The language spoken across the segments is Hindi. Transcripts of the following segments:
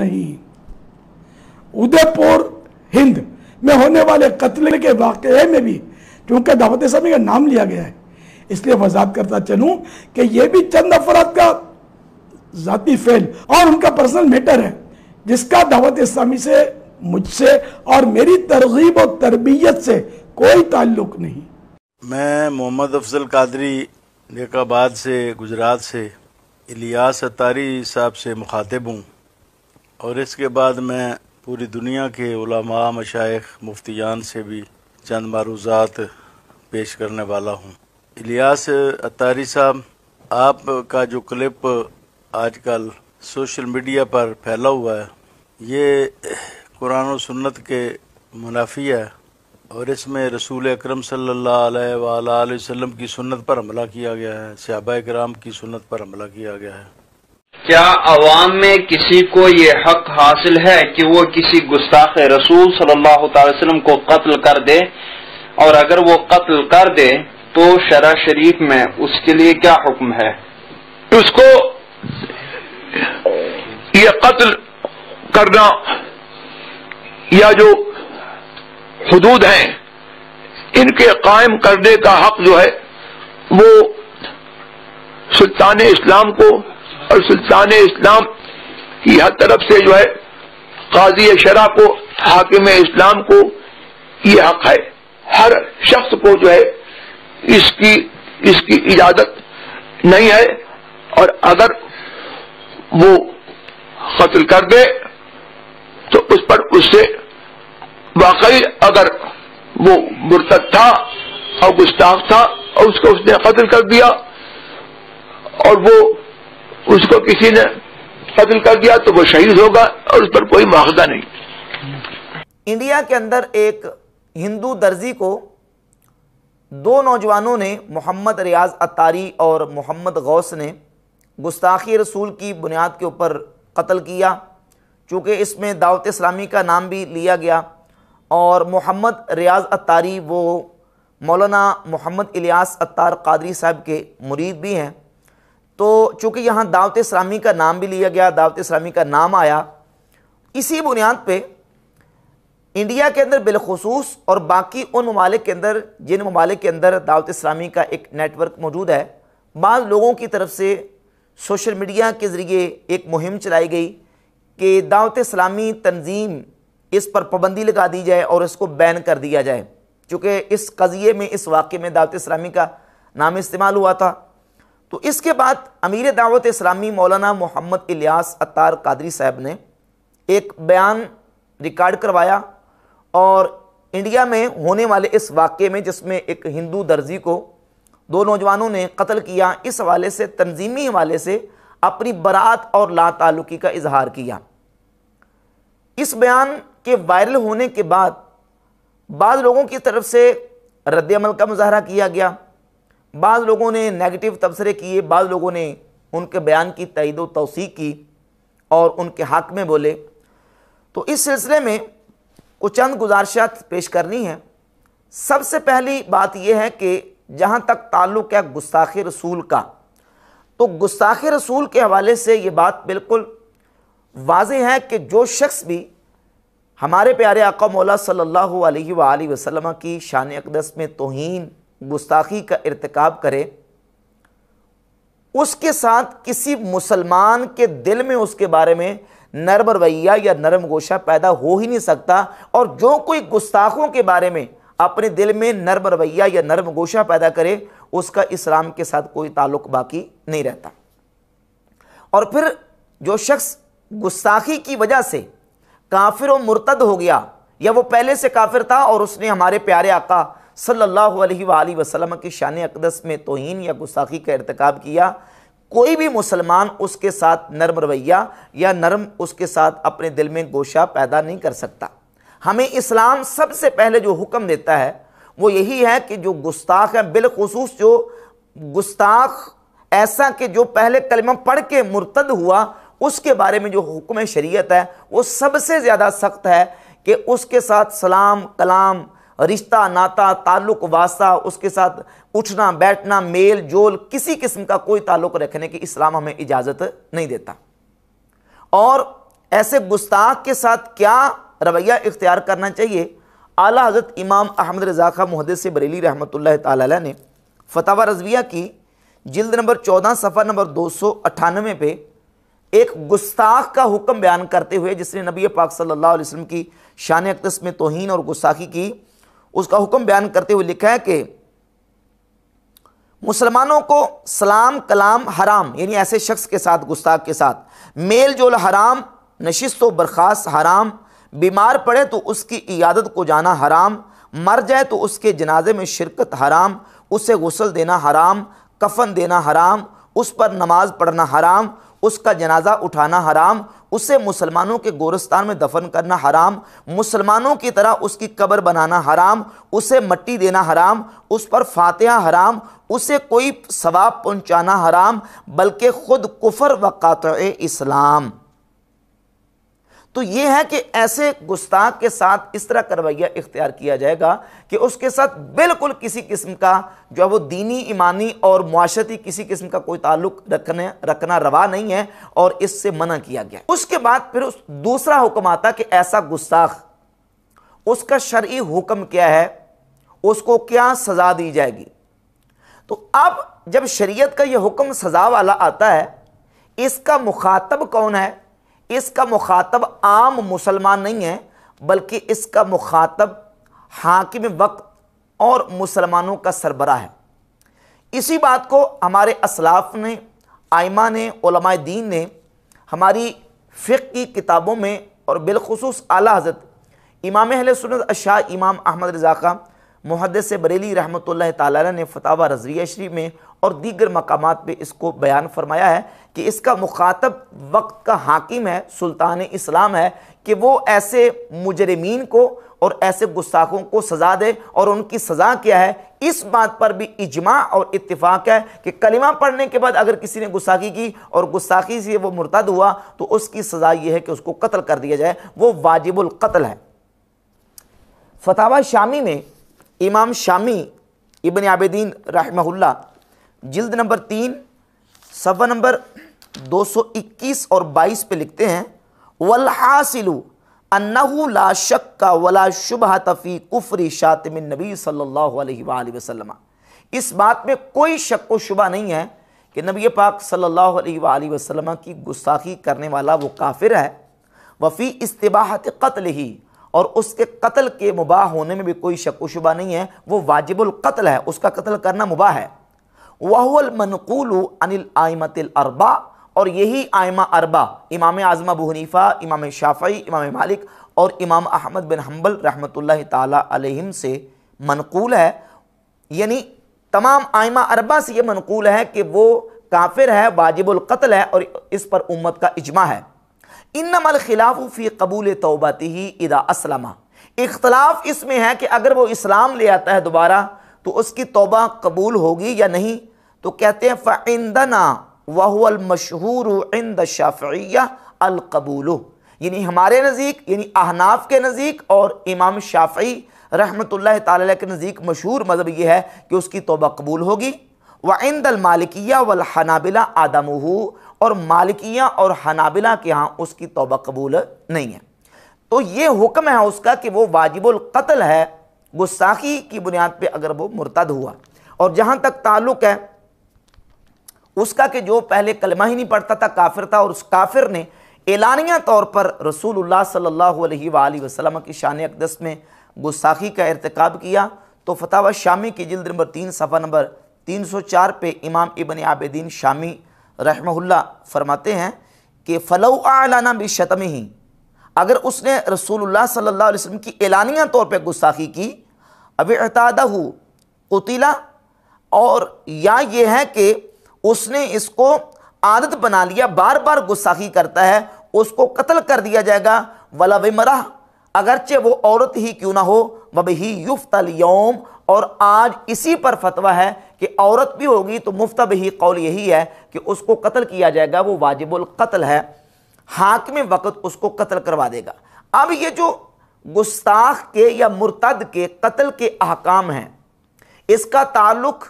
नहीं। उदयपुर हिंद में होने वाले कत्ल के वाकये में भी क्योंकि दावत इस्लामी का नाम लिया गया है, इसलिए वजाहत करता चलूं कि यह भी चंद अफराद का जाती फेल और उनका पर्सनल मैटर है, जिसका दावत इस्लामी से, मुझसे और मेरी तरगीब और तरबियत से कोई ताल्लुक नहीं। मैं मोहम्मद अफजल कादरी नेकाबाद से, गुजरात से इलियास अत्तारी साहब से मुखातिब हूँ और इसके बाद मैं पूरी दुनिया के उलमा, मशाइख, मुफ्तियान से भी चंद मारूज़ात पेश करने वाला हूँ। इलियास अत्तारी साहब, आपका जो क्लिप आजकल सोशल मीडिया पर फैला हुआ है, ये कुरान और सुन्नत के मुनाफी है और इसमें रसूल अकरम सल्लल्लाहु अलैहि वसल्लम की सुन्नत पर हमला किया गया है, सहाबा किराम की सुन्नत पर हमला किया गया है। क्या अवाम में किसी को ये हक हासिल है कि वो किसी गुस्ताख रसूल सल्लल्लाहु अलैहि वसल्लम को कत्ल कर दे, और अगर वो कत्ल कर दे तो शरा शरीफ में उसके लिए क्या हुक्म है? उसको ये कत्ल करना या जो हुदूद हैं इनके कायम करने का हक जो है वो सुल्तान इस्लाम को और सुल्तान इस्लाम की हर तरफ से जो है काजी शरा को, हाकिम इस्लाम को ये हक है। हर शख्स को जो है इसकी इजाजत नहीं है, और अगर वो कत्ल कर दे तो उस पर उससे वाकई अगर वो मुर्तद था और गुस्ताख था और उसको उसने कत्ल कर दिया और वो उसको किसी ने कत्ल कर दिया तो वो शहीद होगा और उस पर कोई मुआवजा नहीं। इंडिया के अंदर एक हिंदू दर्जी को दो नौजवानों ने, मोहम्मद रियाज अत्तारी और मोहम्मद गौस ने, गुस्ताखी रसूल की बुनियाद के ऊपर कत्ल किया। चूँकि इसमें दावत इस्लामी का नाम भी लिया गया और मोहम्मद रियाज अत्तारी वो मौलाना मोहम्मद इलियास अत्तार कादरी साहब के मुरीद भी हैं। तो चूँकि यहाँ दावत इस्लामी का नाम भी लिया गया, दावत इस्लामी का नाम आया, इसी बुनियाद पे इंडिया के अंदर बिलखुसूस और बाकी उन ममालिक के अंदर, जिन ममालिक के अंदर दावत इस्लामी का एक नेटवर्क मौजूद है, बाज़ लोगों की तरफ से सोशल मीडिया के ज़रिए एक मुहिम चलाई गई कि दावत इस्लामी तंजीम, इस पर पाबंदी लगा दी जाए और इसको बैन कर दिया जाए। चूँकि इस कज़िये में, इस वाक़े में दावत इस्लामी का नाम इस्तेमाल हुआ था। तो इसके बाद अमीर दावत इस्लामी मौलाना मोहम्मद इलियास अत्तार कादरी साहब ने एक बयान रिकॉर्ड करवाया और इंडिया में होने वाले इस वाक़े में, जिसमें एक हिंदू दर्जी को दो नौजवानों ने कत्ल किया, इस हवाले से, तंजीमी हवाले से अपनी बरात और लाताल्लुकी का इजहार किया। इस बयान के वायरल होने के बाद बाज़ लोगों की तरफ से रद्द-ए-अमल का मुजाहरा किया गया, बाज़ लोगों ने नेगेटिव तबसरे किए, बाज़ लोगों ने उनके बयान की तईद व तौसीक की और उनके हक़ में बोले। तो इस सिलसिले में कुछ चंद गुजारिशात पेश करनी है। सबसे पहली बात यह है कि जहाँ तक ताल्लुक़ है गुस्ताख़ी रसूल का, तो गुस्ताख़ी रसूल के हवाले से ये बात बिल्कुल वाज़ेह है कि जो शख्स भी हमारे प्यारे आका मौला सल्लल्लाहु अलैहि वसल्लम की शान अक़दस में तौहीन, गुस्ताखी का इर्तिकाब करे, उसके साथ किसी मुसलमान के दिल में उसके बारे में नरम रवैया या नरम गोशा पैदा हो ही नहीं सकता। और जो कोई गुस्ताखों के बारे में अपने दिल में नरम रवैया या नरम गोशा पैदा करे, उसका इस्लाम के साथ कोई ताल्लुक बाकी नहीं रहता। और फिर जो शख्स गुस्ताखी की वजह से काफिर और मुर्तद हो गया, या वो पहले से काफिर था और उसने हमारे प्यारे आका सल्लल्लाहु अलैहि वसल्लम की शान अक़दस में तौहीन या गुस्ताखी का इर्तिकाब किया, कोई भी मुसलमान उसके साथ नरम रवैया या नरम उसके साथ अपने दिल में गोशा पैदा नहीं कर सकता। हमें इस्लाम सबसे पहले जो हुक्म देता है वो यही है कि जो गुस्ताख है, बिलखुसूस जो गुस्ताख ऐसा कि जो पहले कलमा पढ़ के मुर्तद हुआ, उसके बारे में जो हुक्म शरीयत है वो सबसे ज़्यादा सख्त है कि उसके साथ सलाम कलाम, रिश्ता नाता, ताल्लुक़ वास्ता, उसके साथ उठना बैठना, मेल जोल, किसी किस्म का कोई ताल्लुक़ रखने की इस्लाम हमें इजाज़त नहीं देता। और ऐसे गुस्ताख के साथ क्या रवैया इख्तियार करना चाहिए, आला हज़रत इमाम अहमद रज़ा खां मुहद्दिस बरेली रहमतुल्लाह ताला अलैह ने फतावा रज़विया की जिल्द नंबर 14 सफ़ा नंबर 298 पे एक गुस्ताख का हुक्म बयान करते हुए, जिसने नबी पाक सल्लल्लाहु अलैहि वसल्लम की शान अक़दस में तौहीन और गुस्ताखी की, उसका हुक्म बयान करते हुए लिखा है कि मुसलमानों को सलाम कलाम हराम, यानी ऐसे शख्स के साथ, गुस्ताख के साथ मेल जोल हराम, नशिस्त व बर्खास्त हराम, बीमार पड़े तो उसकी इयादत को जाना हराम, मर जाए तो उसके जनाजे में शिरकत हराम, उसे गुस्ल देना हराम, कफन देना हराम, उस पर नमाज पढ़ना हराम, उसका जनाजा उठाना हराम, उसे मुसलमानों के गोरस्तान में दफन करना हराम, मुसलमानों की तरह उसकी कब्र बनाना हराम, उसे मट्टी देना हराम, उस पर फातिहा हराम, उसे कोई सवाब पहुंचाना हराम, बल्कि खुद कुफर व कातए इस्लाम। तो यह है कि ऐसे गुस्ताख के साथ इस तरह का रवैया इख्तियार किया जाएगा कि उसके साथ बिल्कुल किसी किस्म का जो है वो दीनी, ईमानी और मुआशरती किसी किस्म का कोई ताल्लुक रखना रवा नहीं है और इससे मना किया गया। उसके बाद फिर उस दूसरा हुक्म आता कि ऐसा गुस्ताख, उसका शरई हुक्म क्या है, उसको क्या सज़ा दी जाएगी। तो अब जब शरीयत का यह हुक्म सज़ा वाला आता है, इसका मुखातब कौन है? इसका मुखातब आम मुसलमान नहीं है, बल्कि इसका मुखातब हाकिम वक्त और मुसलमानों का सरबराह है। इसी बात को हमारे असलाफ ने, आइमा ने, उलमाए दीन ने हमारी फ़िक़्ह की किताबों में और बिलखुसूस आला हज़रत इमाम अहले सुन्नत अशाह इमाम अहमद रज़ा खां मुहद्दिस बरेली रहमतुल्लाह ताला अलैह ने फतावा रज़विया शरीफ में और दीगर मकामात पे इसको बयान फरमाया है कि इसका मुखातब वक्त का हाकिम है, सुल्तान इस्लाम है, कि वो ऐसे मुजरिमीन को और ऐसे गुस्ताखों को सज़ा दे। और उनकी सज़ा क्या है, इस बात पर भी इजमा और इत्तिफाक है कि कलिमा पढ़ने के बाद अगर किसी ने गुस्ताखी की और गुस्ताखी से वो मुर्तद हुआ तो उसकी सज़ा ये है कि उसको कत्ल कर दिया जाए, वो वाजिबुल कत्ल है। फतावा शामी में इमाम शामी इब्न आबिदीन रहमहुल्लाह जिल्द नंबर 3 सफ़ा नंबर 221 और 22 पे लिखते हैं, वल हासिलु अन्नहु ला शक्का वला शुबहत फी कुफ्री शातिमिन नबी सल्लल्लाहु अलैहि वसल्लम। इस बात में कोई शक व शुबा नहीं है कि नबी पाक सल्लल्लाहु अलैहि वसल्लम की गुस्ताखी करने वाला वो काफिर है। वफ़ी इस्तिबाहत कत्ल ही, और उसके कत्ल के मुबाह होने में भी कोई शक व शुबा नहीं है, वो वाजिबुल कत्ल है, उसका कत्ल करना मुबाह है। वहुवल मनकूलु अनिल आइमतिल अरबा, और यही आइमा अरबा इमाम आज़म अबू हनीफा, इमाम शाफ़ई, इमाम मालिक और इमाम अहमद बिन हम्बल रहमतुल्लाह ताला अलैहिम से मनकूल है। यानी तमाम आइमा अरबा से ये मनकूल है कि वो काफिर है, वाजिबुल कत्ल है, और इस पर उम्मत का इजमा है। इन्नमल खिलाफु फी कबूल तौबतिही इदा अस्लमा, इख्तलाफ इसमें है कि अगर वो इस्लाम ले आता है दोबारा तो उसकी तौबा कबूल होगी या नहीं। तो कहते हैं फ़इंदना वहुवल मशहूरु इंद शाफ़िय्या अल कबूलु, यानी हमारे नज़दीक, यानी अहनाफ के नज़दीक और इमाम शाफ़ई रहमतुल्लाह ताला अलैह के नज़दीक मशहूर मज़हब ये है कि उसकी तौबा कबूल होगी। व इंदल मालिकिया वल हनाबिला आदमुहु, और मालिकिया और हनाबिला के यहाँ उसकी तौबा कबूल नहीं है। तो ये हुक्म है उसका कि वो वाजिबुल कत्ल है गुस्ताखी की बुनियाद पे अगर वो मुर्तद हुआ। और जहाँ तक ताल्लुक़ है उसका कि जो पहले कलमा ही नहीं पढ़ता था, काफिर था, और उस काफिर ने एलानिया तौर पर रसूलुल्लाह सल्लल्लाहु अलैहि वसल्लम की शान अक़दस में गुस्ताखी का इर्तिकाब किया, तो फतावा शामी की जिल्द नंबर 3 सफ़ा नंबर 304 पे इमाम इब्न आबिदीन शामी रहमहुल्लाह फरमाते हैं कि फ़लौ आलाना बिशतमिही, अगर उसने रसूलुल्लाह सल्लल्लाहु अलैहि वसल्लम की एलानिया तौर पे गुस्ताखी की, अब इतादहु कुतिला, और या ये है कि उसने इसको आदत बना लिया, बार बार गुस्ताखी करता है, उसको कत्ल कर दिया जाएगा। वला विमरा, अगरचे वो औरत ही क्यों ना हो, वबही युफ्तल यौम, और आज इसी पर फतवा है कि औरत भी होगी तो मुफ्ता बही कौल यही है कि उसको कत्ल किया जाएगा, वो वाजिबुल कत्ल है, हाकिम वक्त उसको कत्ल करवा देगा। अब ये जो गुस्ताख के या मुर्तद के कत्ल के अहकाम हैं, इसका ताल्लुक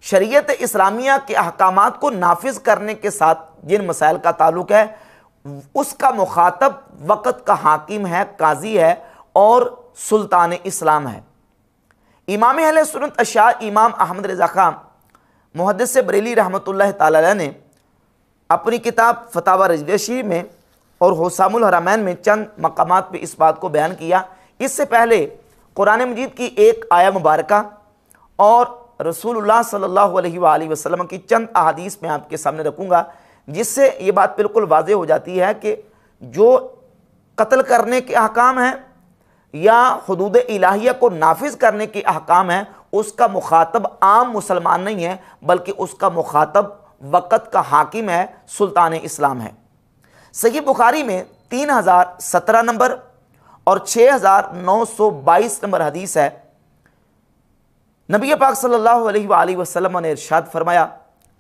शरीयत इस्लामिया के अहकामात को नाफिज करने के साथ जिन मसाइल का ताल्लुक है उसका मुखातब वक़्त का हाकिम है, काजी है और सुल्तान इस्लाम है। इमाम अहले सुन्नत अशाअ इमाम अहमद रज़ा खान मुहद्दिस बरेली रहमतुल्लाह ताला अलैह ने अपनी किताब फतावा रज़विया में और हुसामुल हरमैन में चंद मकामात पे इस बात को बयान किया। इससे पहले कुरान मजीद की एक आया मुबारका और रसूलुल्लाह सल्लल्लाहु अलैहि वसल्लम की चंद अहादीस में आपके सामने रखूँगा, जिससे ये बात बिल्कुल वाज़ेह हो जाती है कि जो कत्ल करने के अहकाम हैं या हुदूद इलाहिया को नाफिज करने के अहकाम हैं, उसका मुखातब आम मुसलमान नहीं है, बल्कि उसका मुखातब वक़्त का हाकिम है, सुल्तान इस्लाम है। सही बुखारी में 3017 नंबर और 6922 नंबर हदीस है। नबी पाक सल्लल्लाहु अलैहि वसल्लम ने इरशाद फरमाया,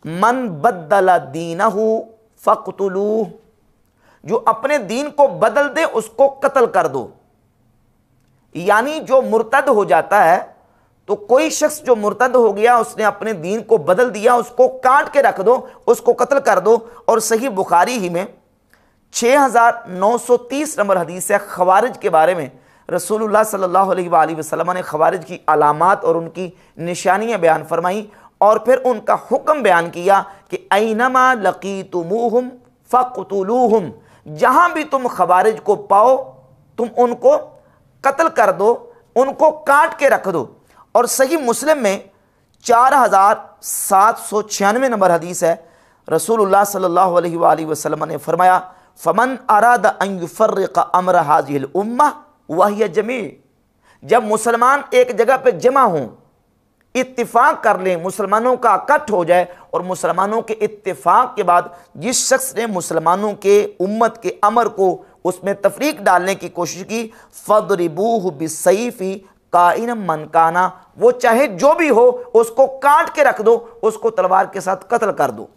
मन बद्दल दीनहु फक़्तुलूह, जो अपने दीन को बदल दे उसको कत्ल कर दो। यानी जो मुर्तद हो जाता है, तो कोई शख्स जो मुर्तद हो गया, उसने अपने दीन को बदल दिया, उसको काट के रख दो, उसको कत्ल कर दो। और सही बुखारी ही में 6930 नंबर हदीस है खवारिज के बारे में। रसूलुल्लाह सल्लल्लाहु अलैहि वसल्लम ने खवारिज की अलामात और उनकी निशानियां बयान फरमाई और फिर उनका हुक्म बयान किया कि ऐनमा लकीतुमूहुम फक़्तुलूहुम, जहां भी तुम खवारिज को पाओ तुम उनको कत्ल कर दो, उनको काट के रख दो। और सही मुस्लिम में 4796 नंबर हदीस है। रसूलुल्लाह सल्लल्लाहु अलैहि वसल्लम ने फरमाया, फमन अराद अन युफर्रिक़ अम्र हाज़िहिल उम्मा वहिय जमी, जब मुसलमान एक जगह पे जमा हों, इत्तिफाक कर लें, मुसलमानों का इकट्ठ हो जाए, और मुसलमानों के इत्तिफाक के बाद जिस शख्स ने मुसलमानों के उम्मत के अमर को उसमें तफरीक डालने की कोशिश की, फदरिबूहु बिस्सैफी काइनम मन काना, वो चाहे जो भी हो उसको काट के रख दो, उसको तलवार के साथ कत्ल कर दो।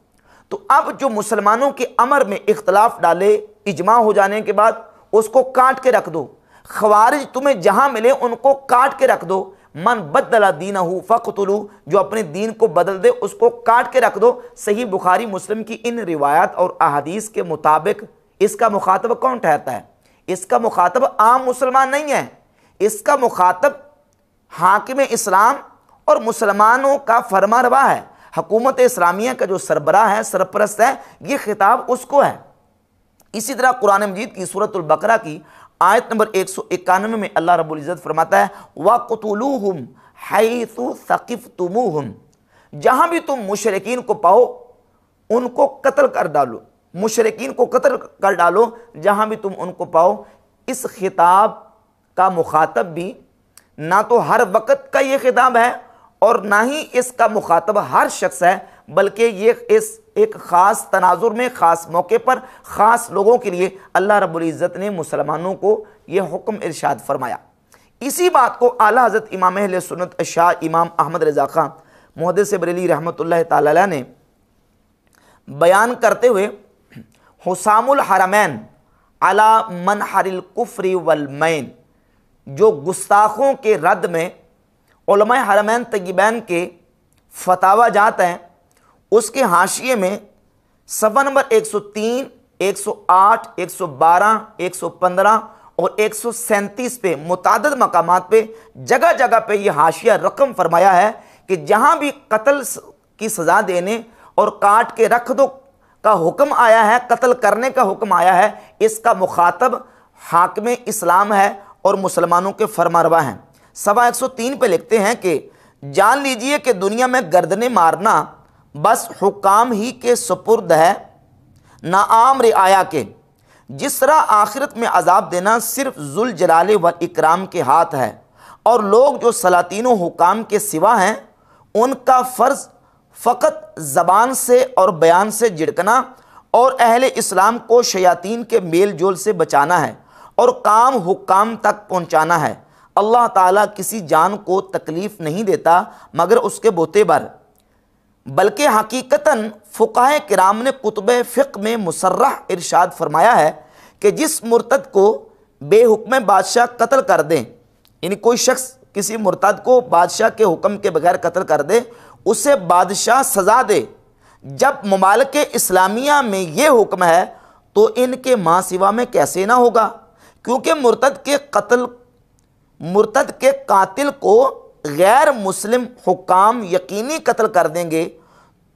तो अब जो मुसलमानों के अमर में इख्तलाफ डाले, इजमा हो जाने के बाद उसको काट के रख दो। खवारिज तुम्हें जहां मिले उनको काट के रख दो। मन बदला दीनहु फक़्तुलू, जो अपने दीन को बदल दे उसको काट के रख दो। सही बुखारी मुस्लिम की इन रिवायात और अहादीस के मुताबिक इसका मुखातब कौन ठहरता है? इसका मुखातब आम मुसलमान नहीं है, इसका मुखातब हाकिम इस्लाम और मुसलमानों का फरमारवा है। हुकूमत इस्लामिया का जो सरबराह है, सरपरस्त है, ये खिताब उसको है। इसी तरह कुरान मजीद की सूरतुल बकरा की आयत नंबर 191 में अल्लाह रब्बुल इज़्ज़त फरमाता है, वक़्तुलूहुम हैसु सक़िफ़्तुमूहुम, जहां भी तुम मुशरिकीन को पाओ उनको कत्ल कर डालो, मुशरिकीन को कत्ल कर डालो जहां भी तुम उनको पाओ। इस खिताब का मुखातब भी ना तो हर वक़्त का ये खिताब है और ना ही इसका मुखातब हर शख्स है, बल्कि ये इस एक ख़ास तनाजुर में, ख़ास मौके पर, ख़ास लोगों के लिए अल्लाह रब्बुल इज़्ज़त ने मुसलमानों को ये हुक्म इरशाद फरमाया। इसी बात को आला हज़रत इमाम अहले सुन्नत अशाअ इमाम अहमद रज़ा खान मुहद्दिस बरेली रहमतुल्लाह ताला अलैह ने बयान करते हुए हुसामुल हरमैन अला मनहरिल कुफ्री वल मैन, जो गुस्ताखों के रद्द में उलमाए हरमैन तय्यबैन के फतावा जात हैं, उसके हाशिए में सफ़ा नंबर 103, 108, 112, 115 और 137 पे मुतादद मकामात पे जगह जगह पे ये हाशिया रकम फरमाया है कि जहाँ भी कत्ल की सज़ा देने और काट के रख दो का हुक्म आया है, कत्ल करने का हुक्म आया है, इसका मुखातब हाकिम इस्लाम है और मुसलमानों के फरमारवा हैं। सवा 103 पे लिखते हैं कि जान लीजिए कि दुनिया में गर्दनें मारना बस हुकाम ही के सुपुर्द है, ना आम रिआया के। जिस तरह आखिरत में अजाब देना सिर्फ जुल जलाले व इकराम के हाथ है, और लोग जो सलातीनों हुकाम के सिवा हैं उनका फ़र्ज़ फ़कत ज़बान से और बयान से झिड़कना और अहले इस्लाम को शयातीन के मेल जोल से बचाना है और काम हुक्काम तक पहुँचाना है। अल्लाह ताला किसी जान को तकलीफ़ नहीं देता मगर उसके बोते पर, बल्कि हकीकतन फ़ुक़हा किराम ने कुतुब फ़िक़्ह में मुसर्रह इरशाद फरमाया है कि जिस मुर्तद को बेहुक्म बादशाह कत्ल कर दें, यानी कोई शख्स किसी मुर्तद को बादशाह के हुक्म के बगैर कत्ल कर दे, उसे बादशाह सज़ा दे। जब ममालिक इस्लामिया में ये हुक्म है तो इनके माँ सिवा में कैसे ना होगा, क्योंकि मुर्तद के कातिल को गैर मुस्लिम हुक्काम यकीनी कत्ल कर देंगे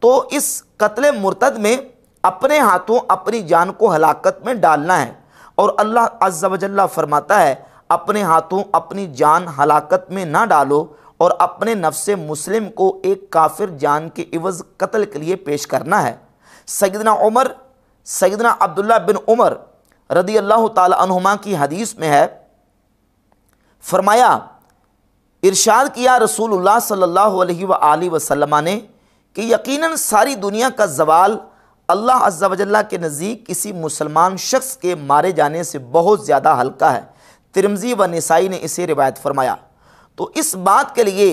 तो इस कत्ल मुर्तद में अपने हाथों अपनी जान को हलाकत में डालना है। और अल्लाह अज़्ज़ा व जल्ला फरमाता है, अपने हाथों अपनी जान हलाकत में ना डालो और अपने नफ्से मुस्लिम को एक काफिर जान के इवज़ कत्ल के लिए पेश करना है। सैयदना अब्दुल्लाह बिन उमर रदी अल्लाह ताला अन्हुमा की हदीस में है, फरमाया, इरशाद किया रसूलुल्लाह सल्लल्लाहु अलैहि वसल्लम ने कि यकीनन सारी दुनिया का ज़वाल अल्लाह अज़्ज़ा व जल्ला के नज़दीक किसी मुसलमान शख्स के मारे जाने से बहुत ज़्यादा हल्का है। तिरमिज़ी व निसाई ने इसे रिवायत फरमाया। तो इस बात के लिए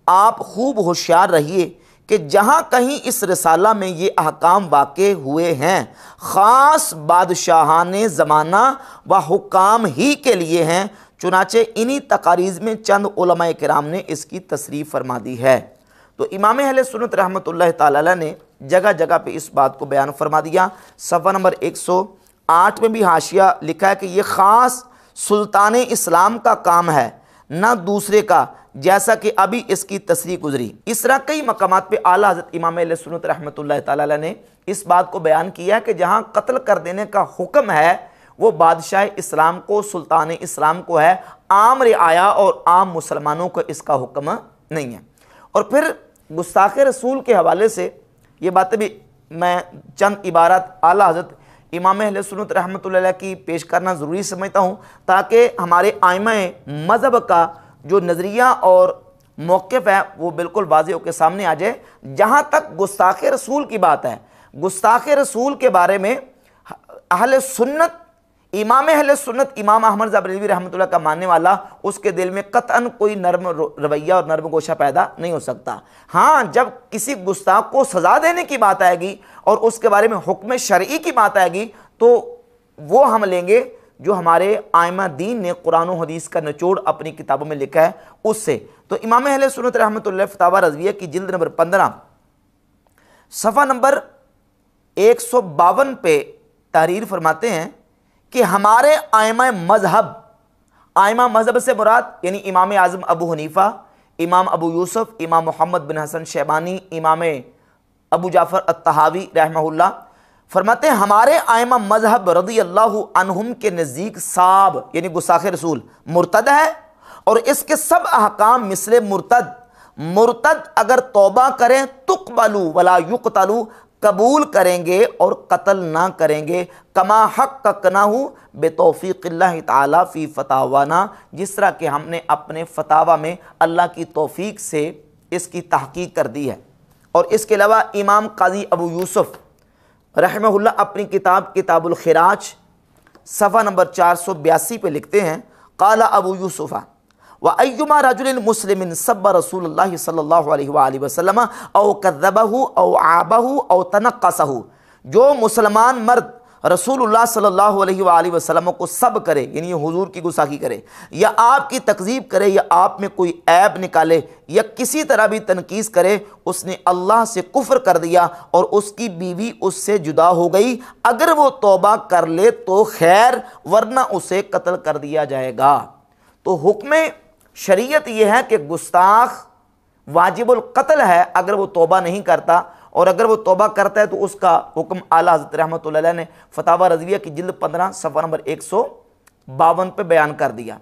आप खूब होशियार रहिए कि जहाँ कहीं इस रिसाला में ये अहकाम वाक़े हुए हैं, ख़ास बादशाहाने ज़माना व हुक्काम ही के लिए हैं। चुनाचे इन्हीं तकारीज़ में चंद उलमाए किराम ने इसकी तसरीफ़ फरमा दी है। तो इमाम अहले सुन्नत रहमतुल्लाह ताला अलैह ने जगह जगह पे इस बात को बयान फरमा दिया। सफ़ा नंबर 108 में भी हाशिया लिखा है कि ये ख़ास सुल्तान इस्लाम का काम है, ना दूसरे का, जैसा कि अभी इसकी तसरीह गुजरी। इस तरह कई मकामात पे आला हज़रत इमाम अहले सुन्नत रहमतुल्लाह ताला अलैह ने इस बात को बयान किया है कि जहाँ कत्ल कर देने का हुक्म है वो बादशाह इस्लाम को, सुल्तान इस्लाम को है, आम रिआया और आम मुसलमानों को इसका हुक्म नहीं है। और फिर गुस्ताख रसूल के हवाले से ये बातें भी मैं चंद इबारत आला हज़रत इमाम अहले सुन्नत रहमतुल्लाह अलैह की पेश करना ज़रूरी समझता हूँ, ताकि हमारे आइमाए मज़हब का जो नज़रिया और मौक़िफ़ है वो बिल्कुल वाज़ेह होकर सामने आ जाए। जहाँ तक गुस्ताख रसूल की बात है, गुस्ताख रसूल के बारे में अहले सुन्नत, इमाम अहले सुन्नत इमाम अहमद ज़बरेलवी रहमतुल्लाह का मानने वाला, उसके दिल में कतअन कोई नर्म रवैया और नर्म गोशा पैदा नहीं हो सकता। हाँ, जब किसी गुस्ताख को सज़ा देने की बात आएगी और उसके बारे में हुक्म शरई की बात आएगी तो वो हम लेंगे जो हमारे आइमा दीन ने कुरान और हदीस का निचोड़ अपनी किताबों में लिखा है उससे। तो इमाम अहले सुन्नत रहमतुल्लाह फतावा रज़विया की जिल्द नंबर 15 सफ़ा नंबर 152 पे तहरीर फरमाते हैं कि हमारे आइमा मज़हब से मुराद यानी इमाम आज़म अबू हनीफ़ा, इमाम अबू यूसुफ, इमाम मोहम्मद बिन हसन शैबानी, इमाम अबू जाफ़र अत्तहावी रहमहुल्लाह फरमाते हैं, हमारे आइमा मज़हब रज़ी अल्लाहु अन्हुम के नज़दीक साब यानी गुस्ताख़ रसूल मुर्तद है और इसके सब अहकाम मिसले मुर्तद अगर तौबा करें तुक़बलू वला युक़तलू, कबूल करेंगे और कत्ल ना करेंगे, कमा हक़्क़नाहु बितौफ़ीक़िल्लाहि ताला फ़ी फ़तावाना, जिस तरह कि हमने अपने फतावा में अल्लाह की तौफ़ीक से इसकी तहक़ीक़ कर दी है। और इसके अलावा इमाम क़ाज़ी अबू यूसुफ रहमहुल्लाह अपनी किताब किताबुल खिराज सफ़ा नंबर 482 पे लिखते हैं, क़ाला अबू यूसुफ़ा व अय्युमा रजुलिन मुस्लिमिन सब्बा रसूलुल्लाह सल्लल्लाहु अलैहि वसल्लम औ कज़्ज़बहु औ आबहु औ तनक़्क़सहु, जो मुसलमान मर्द रसूलुल्लाह सल्लल्लाहु अलैहि वसल्लम को सब करे यानी हुजूर की गुस्ताखी करे या आपकी तकज़ीब करे या आप में कोई ऐब निकाले या किसी तरह भी तनकीस करे, उसने अल्लाह से कुफ्र कर दिया और उसकी बीवी उससे जुदा हो गई। अगर वो तौबा कर ले तो खैर, वरना उसे कत्ल कर दिया जाएगा। तो हुक्म शरीयत यह है कि गुस्ताख वाजिबुल कत्ल है अगर वो तौबा नहीं करता, और अगर वो तौबा करता है तो उसका हुक्म आला हज़रत रहमतुल्लाह अलैह ने फतावा रज़विया की जिल्द 15 सफ़ा नंबर 152 पे बयान कर दिया।